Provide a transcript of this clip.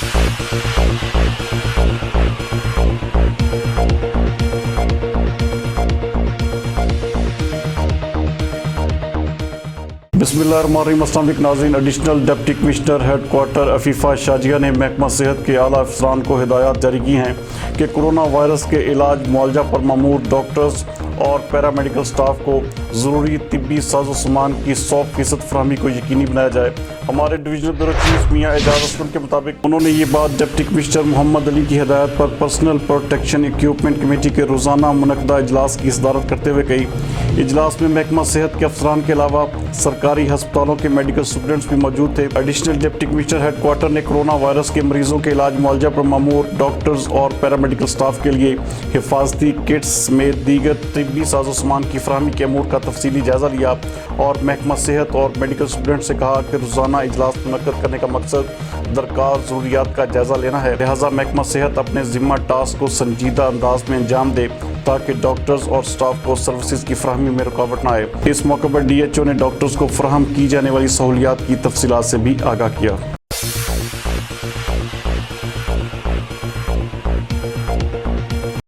بسم اللہ الرحمن الرحیم۔ السلام علیکم ناظرین۔ Additional deputy commissioner head quarter Afifa Shajia نے محکمہ صحت کے اعلیٰ افسران کو ہدایات جاری کی ہیں کہ کرونا وائرس کے علاج معالجہ پر مامور ڈاکٹرز اور پیرامیڈیکل سٹاف کو ضروری طبی سازوسامان کی 100% فراہمی کو یقینی بنایا جائے۔ ہمارے ڈویژنل بیورو چیف میاں اعجاز اسلم کے مطابق انہوں نے یہ بات ڈپٹی کمشنر محمد علی کی ہدایت پر پرسنل پروٹیکشن اکوپمنٹ کمیٹی کے روزانہ منعقدہ اجلاس کی صدارت کرتے ہوئے کہی۔ اجلاس میں محکمہ صحت کے افسران کے علاوہ سرکاری ہسپتالوں کے میڈیکل سپرنٹس بھی موجود تھے۔ ایڈیشنل ڈپٹی کمشنر ہیڈ کوارٹر نے کرونا وائرس کے مریضوں کے علاج معالجہ پر مامور ڈاکٹرز اور پیرامیڈیکل سٹاف کے لیے حفاظتی کٹس سمیت دیگر طبی سازوسامان کی فراہمی کےامورکا کا تفصیلی جائزہ لیا اور محکمہ صحت اور میڈیکل سپرنٹ سے کہا کہ روزانہ اجلاس منعقد کرنے کا مقصد درکار ضروریات کا جائزہ لینا ہے، لہٰذا محکمہ صحت اپنے ذمہ ٹاسک کو سنجیدہ انداز میں انجام دے تاکہ ڈاکٹرز اور سٹاف کو سروسز کی فراہمی میں رکاوٹ نہ آئے۔ اس موقع پر ڈی ایچ او نے ڈاکٹرز کو فراہم کی جانے والی سہولیات کی تفصیلات سے بھی آگاہ کیا۔